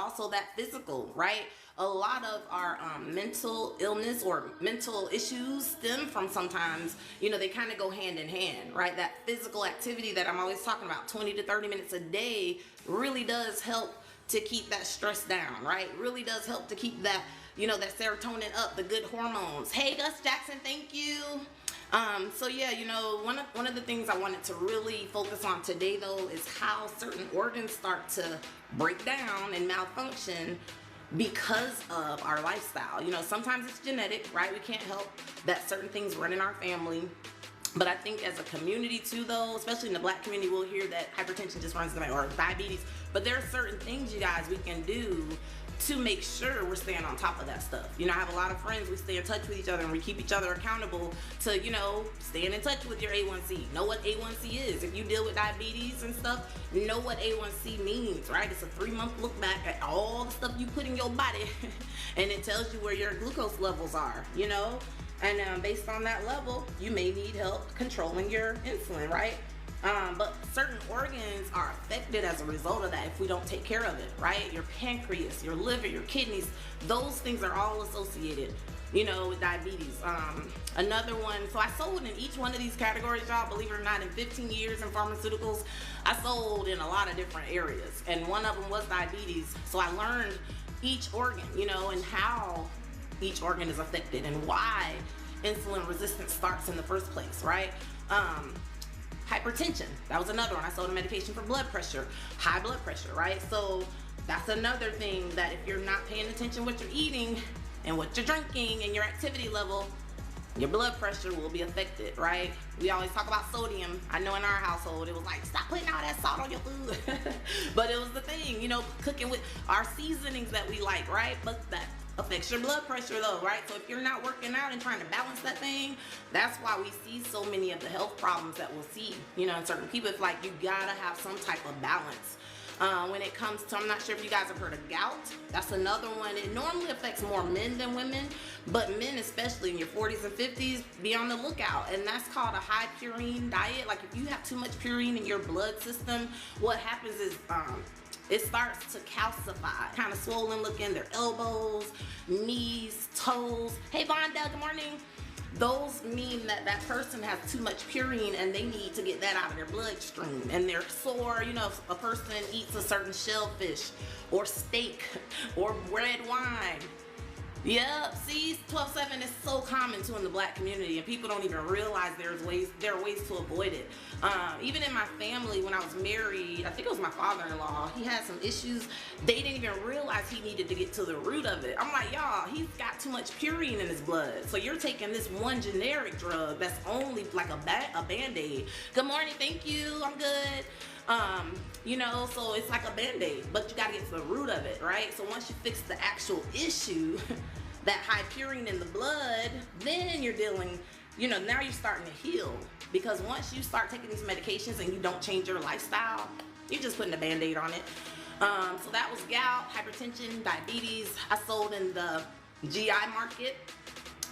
also that physical, right? A lot of our mental illness or mental issues stem from sometimes, you know, they kind of go hand in hand, right? That physical activity that I'm always talking about, 20 to 30 minutes a day, really does help to keep that stress down, right? Really does help to keep that, you know, that serotonin up, the good hormones. Hey, Gus Jackson, thank you. So yeah, you know, one of the things I wanted to really focus on today though is how certain organs start to break down and malfunction because of our lifestyle. You know, sometimes it's genetic, right? We can't help that certain things run in our family. But I think as a community too though, especially in the black community, we'll hear that hypertension just runs in the family or diabetes. But there are certain things, you guys, we can do to make sure we're staying on top of that stuff. You know, I have a lot of friends, we stay in touch with each other and we keep each other accountable to, you know, staying in touch with your A1C. Know what A1C is. If you deal with diabetes and stuff, you know what A1C means, right? It's a 3-month look back at all the stuff you put in your body and it tells you where your glucose levels are, you know? And based on that level, you may need help controlling your insulin, right? But certain organs are affected as a result of that if we don't take care of it, right? Your pancreas, your liver, your kidneys, those things are all associated, you know, with diabetes. Another one, so I sold in each one of these categories, y'all, believe it or not. In 15 years in pharmaceuticals, I sold in a lot of different areas, and one of them was diabetes. So I learned each organ, you know, and how each organ is affected and why insulin resistance starts in the first place, right? Hypertension, that was another one. I sold a medication for blood pressure, high blood pressure, right? So that's another thing that if you're not paying attention what you're eating and what you're drinking and your activity level, your blood pressure will be affected, right? We always talk about sodium. I know in our household, it was like, stop putting all that salt on your food. But it was the thing, you know, cooking with our seasonings that we like, right? But that affects your blood pressure though, right? So if you're not working out and trying to balance that thing, that's why we see so many of the health problems that we'll see, you know, in certain people. It's like you gotta have some type of balance. When it comes to, I'm not sure if you guys have heard of gout. That's another one. It normally affects more men than women, but men, especially in your 40s and 50s, be on the lookout. And that's called a high purine diet. Like if you have too much purine in your blood system, what happens is it starts to calcify, kind of swollen looking, their elbows, knees, toes. Hey Vonda, good morning. Those mean that that person has too much purine and they need to get that out of their bloodstream, and they're sore. You know, if a person eats a certain shellfish or steak or red wine. Yep, see, 12-7 is so common too in the black community, and people don't even realize there are ways to avoid it. Even in my family, when I was married, I think it was my father-in-law, he had some issues. They didn't even realize he needed to get to the root of it. I'm like, y'all, he's got too much purine in his blood. So you're taking this one generic drug that's only like a Band-Aid. Good morning, thank you, I'm good. You know, so it's like a Band-Aid, but you gotta get to the root of it, right? So once you fix the actual issue, that high purine in the blood, then you're dealing, you know, now you're starting to heal. Because once you start taking these medications and you don't change your lifestyle, you're just putting a Band-Aid on it. So that was gout, hypertension, diabetes. I sold in the GI market.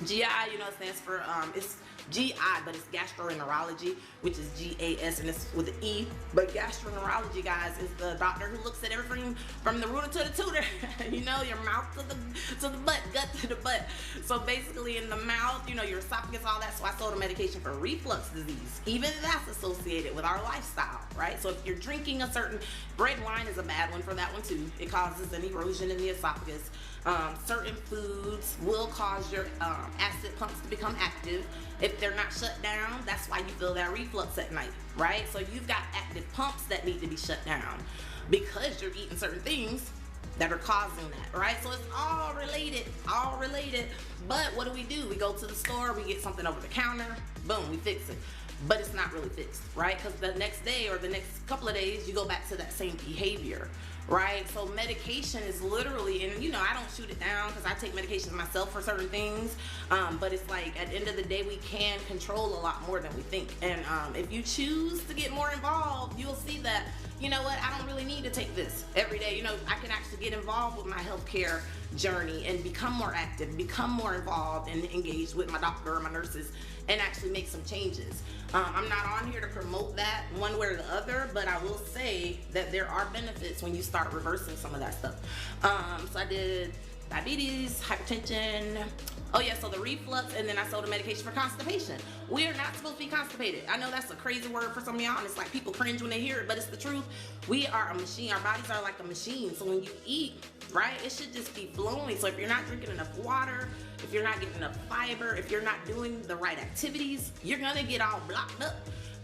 GI, you know, it stands for, it's GI, but it's gastroenterology, which is GAS, and it's with an E. But gastroenterology, guys, is the doctor who looks at everything from the rooter to the tutor. You know, your mouth to the butt, gut to the butt. So basically in the mouth, you know, your esophagus, all that. So I sold a medication for reflux disease. Even that's associated with our lifestyle, right? So if you're drinking a certain, red wine is a bad one for that one too. It causes an erosion in the esophagus. Certain foods will cause your acid pumps to become active. If they're not shut down, that's why you feel that reflux at night, right? So you've got active pumps that need to be shut down because you're eating certain things that are causing that, right? So it's all related, all related. But what do? We go to the store, we get something over the counter, boom, we fix it. But it's not really fixed, right? Because the next day or the next couple of days, you go back to that same behavior, right? So medication is literally, and you know, I don't shoot it down because I take medications myself for certain things, but it's like at the end of the day, we can control a lot more than we think. And if you choose to get more involved, you'll see that you know what, I don't really need to take this every day. You know, I can actually get involved with my healthcare journey and become more active, become more involved and engaged with my doctor or my nurses, and actually make some changes. I'm not on here to promote that one way or the other, but I will say that there are benefits when you start reversing some of that stuff. So I did diabetes, hypertension, oh yeah, so the reflux, and then I sold a medication for constipation. We are not supposed to be constipated. I know that's a crazy word for some of y'all, and it's like people cringe when they hear it, but it's the truth. We are a machine. Our bodies are like a machine. So when you eat, right, it should just be flowing. So if you're not drinking enough water, if you're not getting enough fiber, if you're not doing the right activities, you're gonna get all blocked up.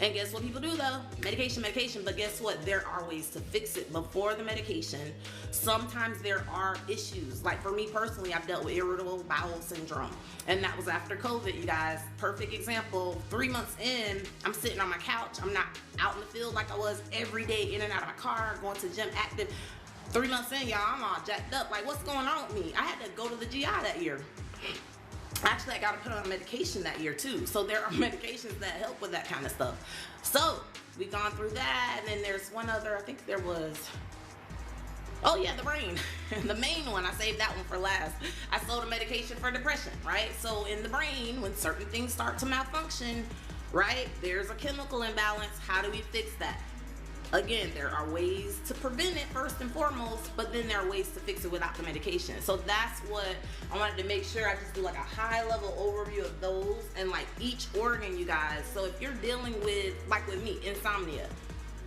And guess what people do though? Medication, medication, but guess what? There are ways to fix it before the medication. Sometimes there are issues. Like for me personally, I've dealt with irritable bowel syndrome. And that was after COVID, you guys. Perfect example. 3 months in, I'm sitting on my couch. I'm not out in the field like I was every day, in and out of my car, going to the gym, active. 3 months in, y'all, I'm all jacked up. Like, what's going on with me? I had to go to the GI that year. Actually, I got to put on medication that year too. So there are medications that help with that kind of stuff. So we've gone through that. And then there's one other, I think there was, oh yeah, the brain. The main one, I saved that one for last. I sold a medication for depression, right? So in the brain, when certain things start to malfunction, right, there's a chemical imbalance. How do we fix that? Again, there are ways to prevent it first and foremost, but then there are ways to fix it without the medication. So that's what I wanted to make sure I just do, like a high level overview of those and like each organ, you guys. So if you're dealing with, like with me, insomnia,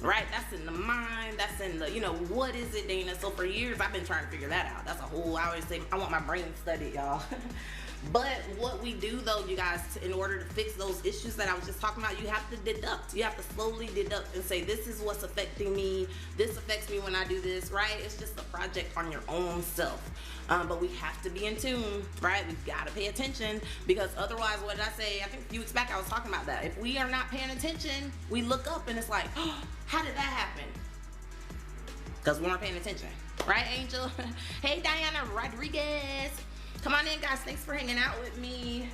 right? That's in the mind, that's in the, you know, what is it, Dana? So for years, I've been trying to figure that out. That's a whole, I always say, I want my brain studied, y'all. But what we do though, you guys, in order to fix those issues that I was just talking about, you have to deduct. You have to slowly deduct and say, this is what's affecting me. This affects me when I do this, right? It's just a project on your own self. But we have to be in tune, right? We've got to pay attention, because otherwise, what did I say? I think a few weeks back I was talking about that. If we are not paying attention, we look up and it's like, oh, how did that happen? Because we weren't paying attention. Right, Angel? Hey, Diana Rodriguez. Come on in, guys. Thanks for hanging out with me.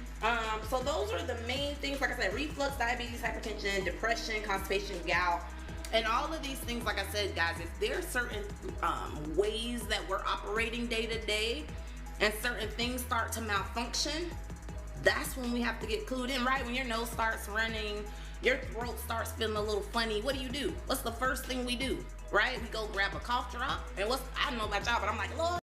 So those are the main things. Like I said, reflux, diabetes, hypertension, depression, constipation, gout. And all of these things, like I said, guys, if there are certain ways that we're operating day to day and certain things start to malfunction, that's when we have to get clued in, right? When your nose starts running, your throat starts feeling a little funny, what do? What's the first thing we do? Right? We go grab a cough drop. And I don't know about y'all, but I'm like, Lord,